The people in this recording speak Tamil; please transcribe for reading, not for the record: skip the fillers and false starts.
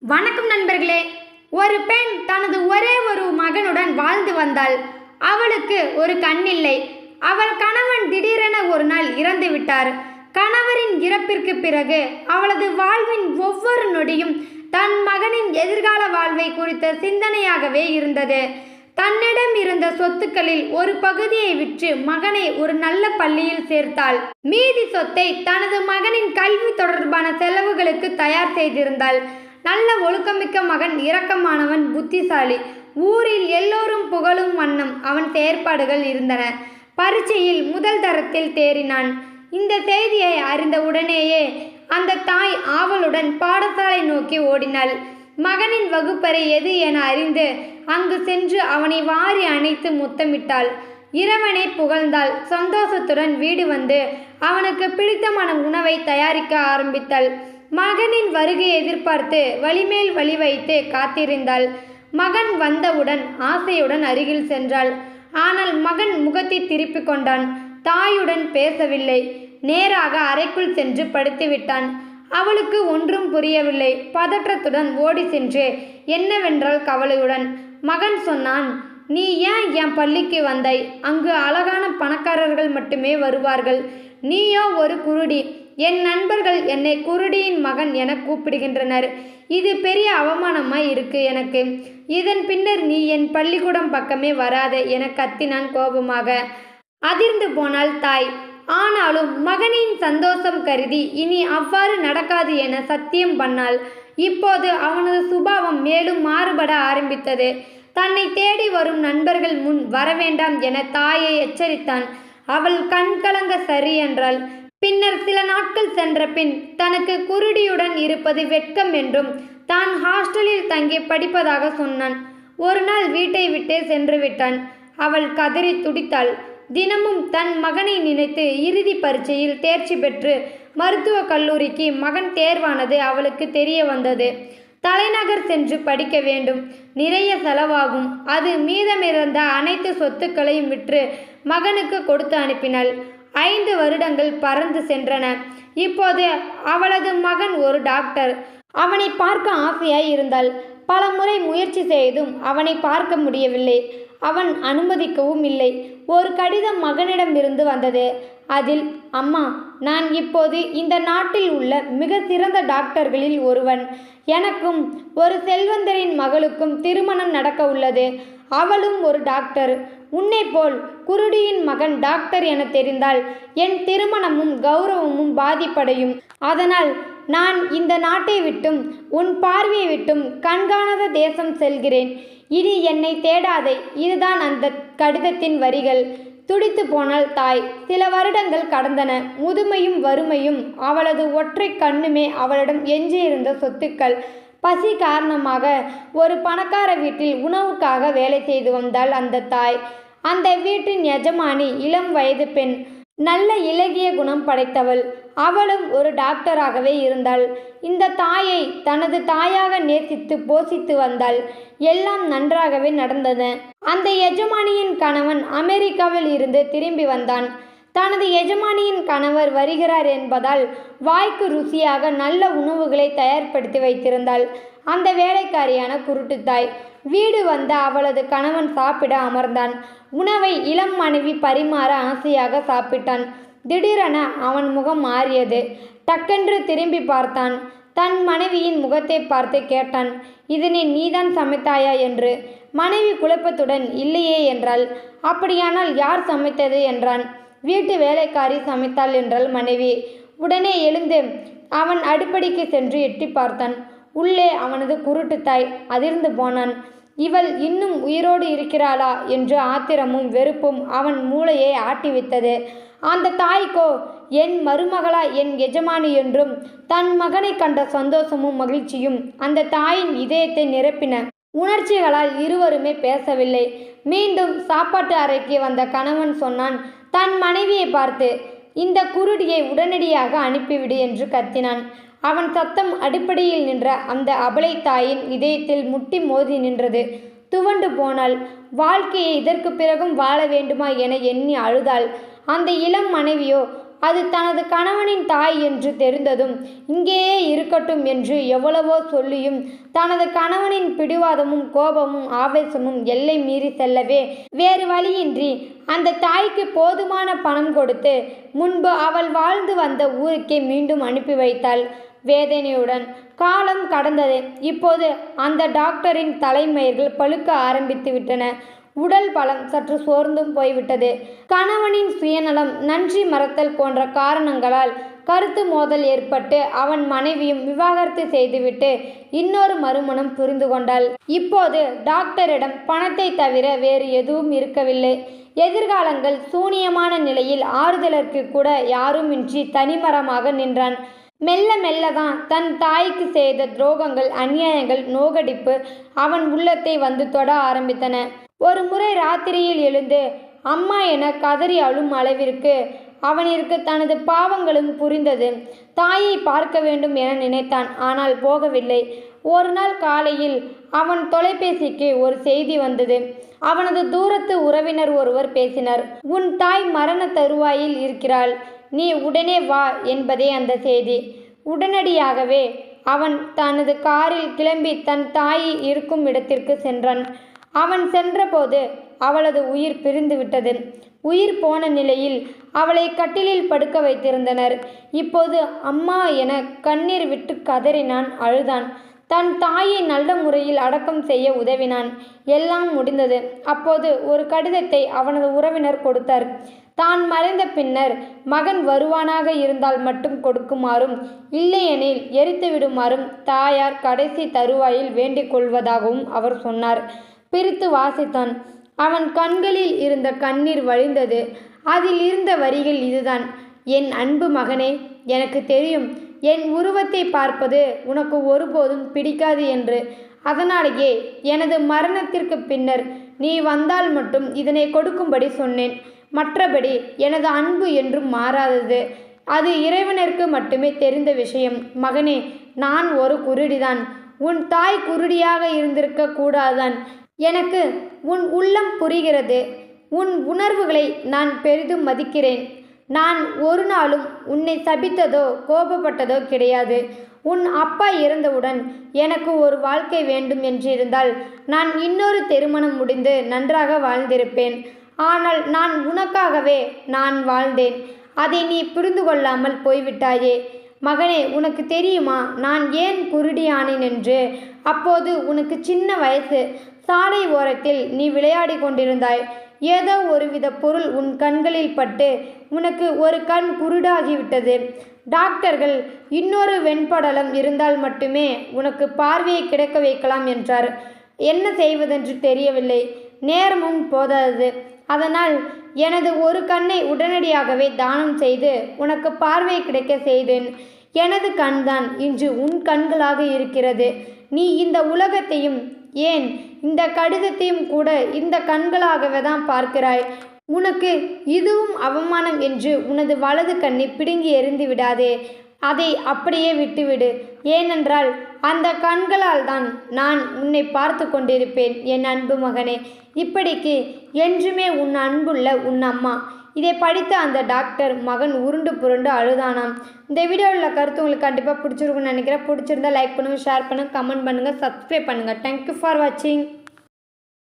வணக்கம் நண்பர்களே. ஒரு பெண் தனது ஒரே ஒரு மகனுடன் வாழ்ந்து வந்தாள். அவளுக்கு ஒரு கண்ணில்லை. அவள் கணவன் திடீரென ஒரு நாள் இறந்து விட்டார். கணவரின் இறப்பிற்கு பிறகு அவளது வாழ்வின் ஒவ்வொரு நொடியும் தன் மகனின் எதிர்கால வாழ்வை குறித்த சிந்தனையாகவே இருந்தது. தன்னிடம் இருந்த சொத்துக்களில் ஒரு பகுதியை விற்று மகனை ஒரு நல்ல பள்ளியில் சேர்த்தாள். மீதி சொத்தை தனது மகனின் கல்வி தொடர்பான செலவுகளுக்கு தயார் செய்திருந்தாள். நல்ல ஒழுக்கமிக்க மகன், இரக்கமானவன், புத்திசாலி. ஊரில் எல்லோரும் புகழும் வண்ணம் அவன் செயற்பாடுகள் இருந்தன. பரீட்சையில் முதல் தரத்தில் தேறினான். இந்த செய்தியை அறிந்த உடனேயே அந்த தாய் ஆவலுடன் பாடசாலை நோக்கி ஓடினாள். மகனின் வகுப்பறை எது என அறிந்து அங்கு சென்று அவனை வாரி அணைத்து முத்தமிட்டாள். இறைவனை புகழ்ந்தாள். சந்தோஷத்துடன் வீடு வந்து அவனுக்கு பிடித்தமான உணவை தயாரிக்க ஆரம்பித்தாள். மகனின் வருகையை எதிர்பார்த்து வழிமேல் வழி வைத்து காத்திருந்தாள். மகன் வந்தவுடன் ஆசையுடன் அருகில் சென்றாள். ஆனால் மகன் முகத்தை திருப்பிக் கொண்டான். தாயுடன் பேசவில்லை. நேராக அறைக்குள் சென்று படுத்து விட்டான். அவளுக்கு ஒன்றும் புரியவில்லை. பதற்றத்துடன் ஓடி சென்று என்னவென்றால் கவலையுடன் மகன் சொன்னான், "நீ ஏன் என் பள்ளிக்கு வந்தாய்? அங்கு அழகான பணக்காரர்கள் மட்டுமே வருவார்கள். நீயோ ஒரு குருடி. என் நண்பர்கள் என்னை குருடியின் மகன் என கூப்பிடுகின்றனர். இது பெரிய அவமானமாய் இருக்கு எனக்கு. இதன் பின்னர் நீ என் பள்ளிக்கூடம் பக்கமே வராதே" என கத்தினான் கோபமாக. அதிர்ந்து போனாள் தாய். ஆனாலும் மகனின் சந்தோஷம் கருதி இனி அவ்வாறு நடக்காது என சத்தியம் பண்ணாள். இப்போது அவனது சுபாவம் மேலும் மாறுபட ஆரம்பித்தது. தன்னை தேடி வரும் நண்பர்கள் முன் வரவேண்டாம் என தாயை எச்சரித்தான். அவள் கண்கலங்க சரி என்றாள். பின்னர் சில நாட்கள் சென்ற பின் தனக்கு குருடியுடன் இருப்பது வெட்கம் என்றும் தான் ஹாஸ்டலில் தங்கி படிப்பதாக சொன்னான். ஒரு நாள் வீட்டை விட்டே சென்று விட்டான். அவள் கதறி துடித்தாள். தினமும் தன் மகனை நினைத்து இறுதி பரீட்சையில் தேர்ச்சி பெற்று மருத்துவக் கல்லூரிக்கு மகன் தேர்வானது அவளுக்கு தெரிய வந்தது. தலைநகர் சென்று படிக்க வேண்டும். நிறைய செலவாகும். அது மீதமிருந்த அனைத்து சொத்துக்களையும் விற்று மகனுக்கு கொடுத்து அனுப்பினாள். 5 வருடங்கள் பறந்து சென்றன. இப்போது அவளது மகன் ஒரு டாக்டர். அவனை பார்க்க ஆசையாய் இருந்தாள். பல முறை முயற்சி செய்தும் அவனை பார்க்க முடியவில்லை. அவன் அனுமதிக்கவும் இல்லை. ஒரு கடிதம் மகனிடமிருந்து வந்தது. அதில், "அம்மா, நான் இப்போது இந்த நாட்டில் உள்ள மிக சிறந்த டாக்டர்களில் ஒருவன். எனக்கும் ஒரு செல்வந்தரின் மகளுக்கும் திருமணம் நடக்க உள்ளது. அவளும் ஒரு டாக்டர். உன்னை போல் குருடியின் மகன் டாக்டர் என தெரிந்தால் என் திருமணமும் கௌரவமும் பாதிப்படையும். அதனால் நான் இந்த நாட்டை விட்டும் உன் பார்வையை விட்டும் கண்காணாத தேசம் செல்கிறேன். இனி என்னை தேடாதே." இதுதான் அந்த கடிதத்தின் வரிகள். துடித்து போனாள் தாய். சில வருடங்கள் கடந்தன. முதுமையும் வறுமையும் அவளது ஒற்றை கண்ணுமே அவளிடம் எஞ்சியிருந்த சொத்துக்கள். பசி காரணமாக ஒரு பணக்கார வீட்டில் உணவுக்காக வேலை செய்து வந்தாள் அந்த தாய். அந்த வீட்டின் எஜமானி இளம் வயது பெண். நல்ல இலகிய குணம் படைத்தவள். அவளும் ஒரு டாக்டராகவே இருந்தாள். இந்த தாயை தனது தாயாக நேசித்து போஷித்து வந்தாள். எல்லாம் நன்றாகவே நடந்தது. அந்த எஜமானியின் கணவன் அமெரிக்காவில் இருந்து திரும்பி வந்தான். தனது எஜமானியின் கணவர் வருகிறார் என்பதால் வாய்க்கு ருசியாக நல்ல உணவுகளை தயார்படுத்தி வைத்திருந்தாள் அந்த வேலைக்காரியான குருட்டுத்தாய். வீடு வந்த அவளது கணவன் சாப்பிட அமர்ந்தான். உணவை இளம் மனைவி பரிமாற ஆசையாக சாப்பிட்டான். திடீரென அவன் முகம் மாறியது. டக்கென்று திரும்பி பார்த்தான். தன் மனைவியின் முகத்தை பார்த்து கேட்டான், "இதனை நீதான் சமைத்தாயா?" என்று. மனைவி குழப்பத்துடன் இல்லையே என்றாள். "அப்படியானால் யார் சமைத்தது?" என்றான். "வீட்டு வேலைக்காரி சமைத்தாள்" என்றாள் மனைவி. உடனே எழுந்து அவன் அடுப்படிக்கு சென்று எட்டி பார்த்தான். உள்ளே அவனது குருட்டுத்தாய். அதிர்ந்து போனான். இவள் இன்னும் உயிரோடு இருக்கிறாளா என்று ஆத்திரமும் வெறுப்பும் அவன் மூளையை ஆட்டிவித்தது. அந்த தாய்க்கோ என் மருமகளா என் எஜமானி என்றும் தன் மகனை கண்ட சந்தோஷமும் மகிழ்ச்சியும் அந்த தாயின் இதயத்தை நிரப்பின. உணர்ச்சிகளால் இருவருமே பேசவில்லை. மீண்டும் சாப்பாட்டு அறைக்கு வந்த கணவன் சொன்னான் தன் மனைவியை பார்த்து, "இந்த குருடியை உடனடியாக அனுப்பிவிடு" என்று கத்தினான். அவன் சத்தம் அடுப்படியில் நின்ற அந்த அபலை தாயின் இதயத்தில் முட்டி மோதி நின்றது. துவண்டு போனாள். வாழ்க்கையை இதற்கு பிறகும் வாழ வேண்டுமா என எண்ணி அழுதாள். அந்த இளம் மனைவியோ அது தனது கணவனின் தாய் என்று தெரிந்ததும் இங்கேயே இருக்கட்டும் என்று எவ்வளவோ சொல்லியும் தனது கணவனின் பிடிவாதமும் கோபமும் ஆவேசமும் எல்லை மீறி செல்லவே வேறு வழியின்றி அந்த தாய்க்கு போதுமான பணம் கொடுத்து முன்பு அவள் வாழ்ந்து வந்த ஊருக்கே மீண்டும் அனுப்பி வைத்தாள். வேதனையுடன் காலம் கடந்தது. இப்போது அந்த டாக்டரின் தலைமயிர்கள் பழுக்க ஆரம்பித்து விட்டன. உடல் பலம் சற்று சோர்ந்தும் போய்விட்டது. கணவனின் சுயநலம், நன்றி மறத்தல் போன்ற காரணங்களால் கருத்து மோதல் ஏற்பட்டு அவன் மனைவியும் விவாகரத்து செய்துவிட்டு இன்னொரு மறுமணம் புரிந்து கொண்டாள். இப்போது டாக்டரிடம் பணத்தை தவிர வேறு எதுவும் இருக்கவில்லை. எதிர்காலங்கள் சூனியமான நிலையில் ஆறுதலற்கு கூட யாருமின்றி தனிமரமாக நின்றான். மெல்ல மெல்லதான் தன் தாய்க்கு செய்த துரோகங்கள், அநியாயங்கள், நோகடிப்பு அவன் உள்ளத்தை வந்து தொட ஆரம்பித்தன. ஒரு முறை ராத்திரியில் எழுந்து அம்மா என கதறி அழும் அளவிற்கு அவனிற்கு தனது பாவங்களும் புரிந்தது. தாயை பார்க்க வேண்டும் என நினைத்தான். ஆனால் போகவில்லை. ஒரு நாள் காலையில் அவன் தொலைபேசிக்கு ஒரு செய்தி வந்தது. அவனது தூரத்து உறவினர் ஒருவர் பேசினர். உன் தாய் மரண தருவாயில் இருக்கிறாள், நீ உடனே வா என்பதே அந்த செய்தி. உடனடியாகவே அவன் தனது காரில் கிளம்பி தன் தாய் இருக்கும் இடத்திற்கு சென்றான். அவன் சென்றபோது அவளது உயிர் பிரிந்து விட்டது. உயிர் போன நிலையில் அவளை கட்டிலில் படுக்க வைத்திருந்தனர். இப்போது அம்மா என கண்ணீர் விட்டு கதறினான், அழுதான். தன் தாயை நல்ல முறையில் அடக்கம் செய்ய உதவினான். எல்லாம் முடிந்தது. அப்போது ஒரு கடிதத்தை அவனது உறவினர் கொடுத்தார். தான் மறைந்த பின்னர் மகன் வருவானாக இருந்தால் மட்டும் கொடுக்குமாறும், இல்லையெனில் எரித்து விடுமாறும் தாயார் கடைசி தருவாயில் வேண்டிக் கொள்வதாகவும் அவர் சொன்னார். பிரித்து வாசித்தான். அவன் கண்களில் இருந்த கண்ணீர் வழிந்தது. அதில் இருந்த வரிகள் இதுதான்: என் அன்பு மகனே, எனக்கு தெரியும் என் உருவத்தை பார்ப்பது உனக்கு ஒருபோதும் பிடிக்காது என்று. அதனாலேயே எனது மரணத்திற்கு பின்னர் நீ வந்தால் மட்டும் இதனை கொடுக்கும்படி சொன்னேன். மற்றபடி எனது அன்பு என்றும் மாறாதது. அது இறைவனிற்கு மட்டுமே தெரிந்த விஷயம். மகனே, நான் ஒரு குருடிதான். உன் தாய் குருடியாக இருந்திருக்க கூடாதான். எனக்கு உன் உள்ளம் புரிகிறது. உன் உணர்வுகளை நான் பெரிதும் மதிக்கிறேன். நான் ஒரு நாளும் உன்னை சபித்ததோ கோபப்பட்டதோ கிடையாது. உன் அப்பா இறந்தவுடன் எனக்கு ஒரு வாழ்க்கை வேண்டும் என்றிருந்தால் நான் இன்னொரு திருமணம் முடிந்து நன்றாக வாழ்ந்திருப்பேன். ஆனால் நான் உனக்காகவே நான் வாழ்ந்தேன். அதை நீ புரிந்து கொள்ளாமல் போய்விட்டாயே. மகனே, உனக்கு தெரியுமா நான் ஏன் குருடியானேன் என்று? அப்போது உனக்கு சின்ன வயசு. சாலை ஓரத்தில் நீ விளையாடி கொண்டிருந்தாய். ஏதோ ஒருவித பொருள் உன் கண்களில் பட்டு உனக்கு ஒரு கண் குருடாகிவிட்டது. டாக்டர்கள் இன்னொரு வெண்படலம் இருந்தால் மட்டுமே உனக்கு பார்வையை கிடைக்க வைக்கலாம் என்றார். என்ன செய்வதென்று தெரியவில்லை. நேரமும் போதாது. அதனால் எனது ஒரு கண்ணை உடனடியாகவே தானம் செய்து உனக்கு பார்வை கிடைக்க செய்தேன். எனது கண்தான் இன்று உன் கண்களாக இருக்கிறது. நீ இந்த உலகத்தையும், ஏன் இந்த கடிதத்தையும் கூட இந்த கண்களாகவே தான் பார்க்கிறாய். உனக்கு இதுவும் அவமானம் என்று உனது வலது கண்ணை பிடுங்கி எறிந்து விடாதே. அதை அப்படியே விட்டுவிடு. ஏனென்றால் அந்த கண்களால் தான் நான் உன்னை பார்த்து கொண்டிருப்பேன் என் அன்பு மகனே. இப்படிக்கு என்றுமே உன் அன்புள்ள உன் அம்மா. இதை படித்த அந்த டாக்டர் மகன் உருண்டு புரண்டு அழுதானாம். இந்த வீடியோவில் கருத்து உங்களுக்கு கண்டிப்பாக பிடிச்சிருக்குன்னு நினைக்கிறேன். பிடிச்சிருந்தா லைக் பண்ணுங்கள், ஷேர் பண்ணுங்கள், கமெண்ட் பண்ணுங்கள், சப்ஸ்கிரைப் பண்ணுங்கள். தேங்க்யூ ஃபார் வாட்சிங்.